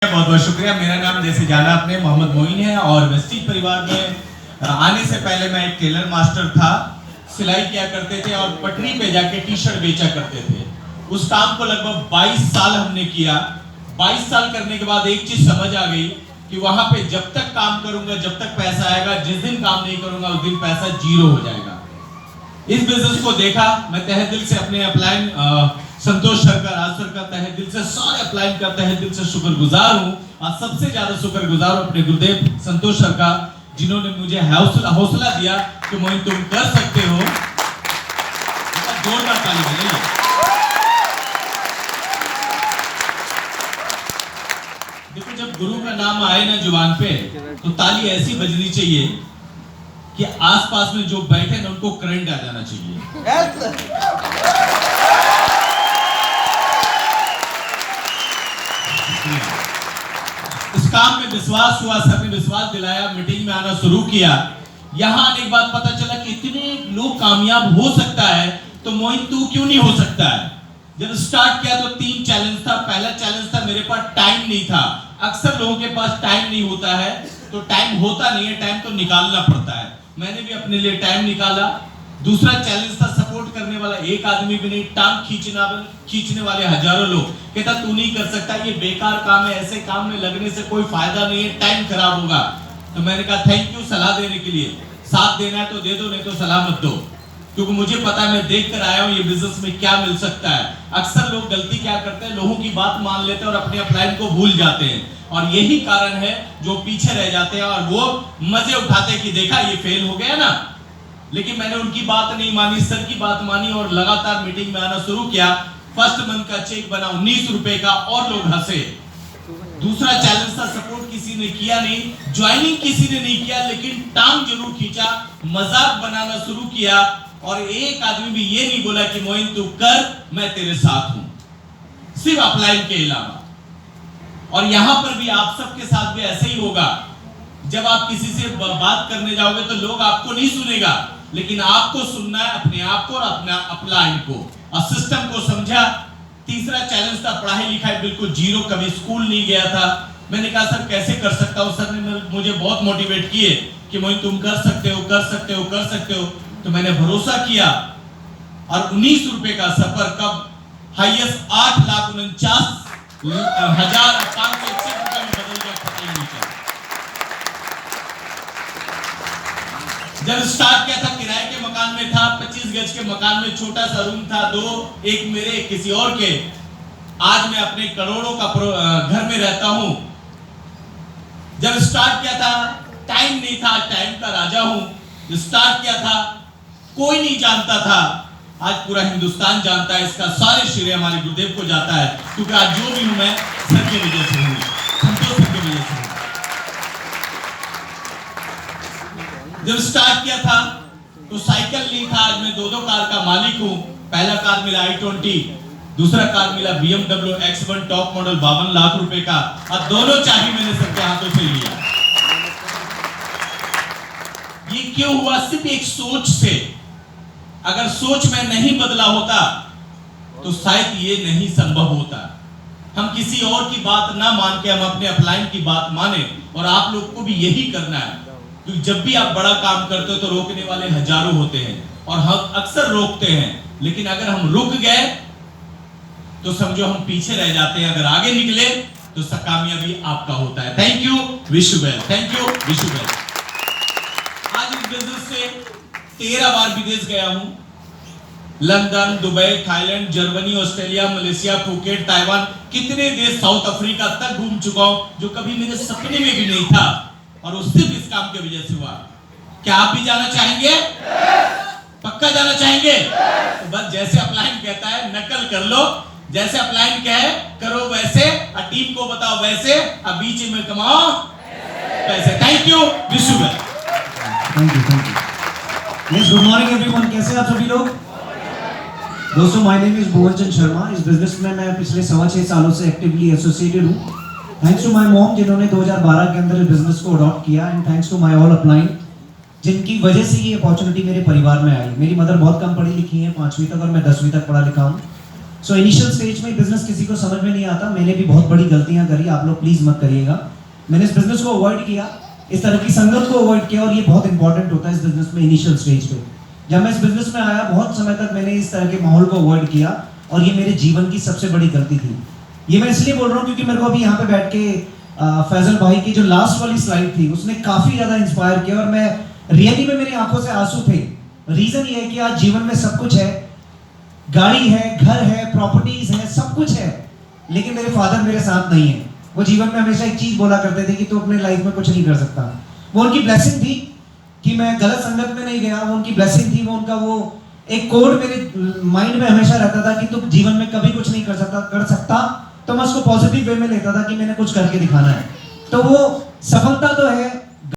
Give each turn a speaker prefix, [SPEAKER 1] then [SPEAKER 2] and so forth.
[SPEAKER 1] बहुत बहुत शुक्रिया। मेरा नाम जैसे जाना आपने मोहम्मद मोइन है और वेस्टीज परिवार में आने से पहले मैं एक टेलर मास्टर था। सिलाई किया करते थे और पटरी पे जाके टी शर्ट बेचा करते थे। उस काम को लगभग 22 साल हमने किया। 22 साल करने के बाद एक चीज समझ आ गई कि वहां पे जब तक काम करूंगा जब तक पैसा आएगा, जिस दिन काम नहीं करूंगा उस दिन पैसा जीरो हो जाएगा। इस बिजनेस को देखा, मैं तहे दिल से अपने अपलाइन संतोष सर का, राज सर का तहे दिल से, सारे अपलाइन का तहे दिल से शुक्रगुजार हूँ। और सबसे ज्यादा शुक्रगुजार हूँ अपने गुरुदेव संतोष सर का, जिन्होंने मुझे हौसला दिया कि मोइन तुम कर सकते हो। जोरदार ताली बजाइए। देखो, जब गुरु का नाम आए ना जुबान पे तो ताली ऐसी बजनी चाहिए कि आसपास में जो बैठे ना उनको करंट आ जाना चाहिए। इस काम में विश्वास हुआ, सर ने विश्वास दिलाया, मीटिंग में आना शुरू किया। यहां आने के बाद पता चला कि इतने लोग कामयाब हो सकता है तो मोइन तू क्यों नहीं हो सकता है। जब स्टार्ट किया तो 3 चैलेंज था। पहला चैलेंज था मेरे पास टाइम नहीं था। अक्सर लोगों के पास टाइम नहीं होता है, तो टाइम होता नहीं है, टाइम तो निकालना पड़ता है। मैंने भी अपने लिए टाइम निकाला। दूसरा चैलेंज था सपोर्ट करने वाला एक आदमी भी नहीं, टांग खींचने वाले हजारों लोग। कहता तू नहीं कर सकता, ये बेकार काम है, ऐसे काम में लगने से कोई फायदा नहीं है, टाइम खराब होगा। तो मैंने कहा थैंक यू सलाह देने के लिए। साथ देना है तो दे दो, नहीं तो सलाह मत दो, क्योंकि मुझे पता है, मैं देख कर आया हूं ये बिजनेस में क्या मिल सकता है। अक्सर लोग गलती क्या करते हैं, लोगों की बात मान लेते हैं और अपने अपलाइन को भूल जाते हैं, और यही कारण है जो पीछे रह जाते हैं और वो मजे उठाते हैं कि देखा ये फेल हो गया ना। लेकिन मैंने उनकी बात नहीं मानी, सर की बात मानी और लगातार मीटिंग में आना शुरू किया। फर्स्ट मंथ का चेक बना 19 रुपए का और लोग हंसे। दूसरा चैलेंज था सपोर्ट किसी ने किया नहीं, ज्वाइनिंग किसी ने नहीं किया, लेकिन टांग जरूर खींचा, मजाक बनाना शुरू किया, और एक आदमी भी ये नहीं बोला कि मोइन तू कर, मैं तेरे साथ हूं, सिर्फ अपलाइन के अलावा। और यहां पर भी आप सबके साथ भी ऐसे ही होगा। जब आप किसी से बात करने जाओगे तो लोग आपको नहीं सुनेगा, लेकिन आपको सुनना है अपने आप को और अपना अपलाइन को, और सिस्टम को समझा। तीसरा चैलेंज था पढ़ाई लिखाई बिल्कुल जीरो, कभी स्कूल नहीं गया था। मैंने कहा सर कैसे कर सकता हूं। सर ने मुझे बहुत मोटिवेट किए कि मोइन तुम कर सकते हो, कर सकते हो, कर सकते हो। तो मैंने भरोसा किया और 19 रुपए का सफर कब हाईएस्ट 8,49,561 रुपए में बदल गया, पता ही नहीं चला। जब स्टार्ट किया था किराए के मकान में था, 25 गज के मकान में छोटा सा रूम था, 2, एक मेरे एक किसी और के। आज मैं अपने करोड़ों का घर में रहता हूं। जब स्टार्ट किया था टाइम नहीं था, टाइम का राजा हूं। स्टार्ट किया था कोई नहीं जानता था, आज पूरा हिंदुस्तान जानता है। इसका सारे श्रेय हमारे गुरुदेव को जाता है, क्योंकि आज जो भी हूं मैं सर की वजह से हूं, संतोष सर की वजह से हूं। जब स्टार्ट किया था तो साइकिल नहीं था, आज मैं 2 कार का मालिक हूं। पहला कार मिला i20, दूसरा कार मिला BMW X1 top model 52 lakh रुपए का, और दोनों चाबी मैंने सबके हाथों से लिया। ये क्यों हुआ? सिर्फ एक सोच से। अगर सोच में नहीं बदला होता तो शायद ये नहीं संभव होता। हम किसी और की बात ना मान के हम अपने अपलाइन की बात माने, और आप लोग को भी यही करना है, क्योंकि जब भी आप बड़ा काम करते हो तो रोकने वाले हजारों होते हैं, और हम अक्सर रोकते हैं। लेकिन अगर हम रुक गए तो समझो हम पीछे रह जाते हैं, अगर आगे निकले तो कामयाबी आपका होता है। Thank you, wish you well. Thank you, wish you well. आज इस बिजनेस से 13 बार विदेश गया हूं। London, Dubai, Thailand, Germany, Australia, Malaysia, Phuket, Taiwan, कितने देश, साउथ अफ्रीका तक घूम चुका हूं, जो कभी मेरे सपने में भी नहीं था, और वो सिर्फ इस काम की वजह से हुआ। क्या आप भी जाना चाहेंगे? पक्का जाना चाहेंगे? तो बस जैसे अपलाइन कहता है नकल कर लो, जैसे अपलाइन कहे करो वैसे, और टीम को बताओ वैसे, और बीच में कमाओ पैसे। Thank you, wish you well.
[SPEAKER 2] Thank you, thank you. Yes, good morning everyone. कैसे आप सभी लोग? दोस्तों, my name is Bhuvan Chand Sharma. इस बिजनेस में मैं पिछले 6.25 सालों से एक्टिवली एसोसिएटेड हूँ। थैंक्स टू माय मॉम, जिन्होंने 2012 के अंदर इस बिजनेस को अडॉप्ट किया, and thanks to my all upline, जिनकी वजह से ये अपॉर्चुनिटी मेरे परिवार में आई। मेरी मदर बहुत कम पढ़ी लिखी हैं, 5वीं तक, और मैं 10वीं तक पढ़ा लिखा हूँ। सो इनिशियल स्टेज में बिजनेस किसी को समझ में नहीं आता, मैंने भी बहुत बड़ी गलतियां करी, आप लोग प्लीज मत करिएगा। मैंने इस बिजनेस को अवॉइड किया, इस तरह की संगत को अवॉइड किया, और ये बहुत इंपॉर्टेंट होता है इस बिजनेस में इनिशियल स्टेज पे। जब मैं इस बिजनेस में आया बहुत समय तक मैंने इस तरह के माहौल को अवॉइड किया, और ये मेरे जीवन की सबसे बड़ी गलती थी। ये मैं इसलिए बोल रहा हूँ क्योंकि मेरे को अभी यहाँ पे बैठ के फैजल भाई की जो लास्ट वाली स्लाइड थी उसने काफी ज्यादा इंस्पायर किया, और मैं रियली में मेरी आंखों से आंसू थे। रीजन ये है कि आज जीवन में सब कुछ है, गाड़ी है, घर है, प्रॉपर्टीज है, सब कुछ है, लेकिन मेरे फादर मेरे साथ नहीं है। वो जीवन में हमेशा एक चीज बोला करते थे कि तू अपने लाइफ में कुछ नहीं कर सकता। वो उनकी ब्लेसिंग थी कि मैं गलत संगत में नहीं गया, वो उनकी ब्लेसिंग थी, वो उनका वो एक कोड मेरे माइंड में हमेशा रहता था कि तू जीवन में कभी कुछ नहीं कर सकता, तो मैं उसको पॉजिटिव वे में लेता था कि मैंने कुछ करके दिखाना है। तो वो सफलता तो है,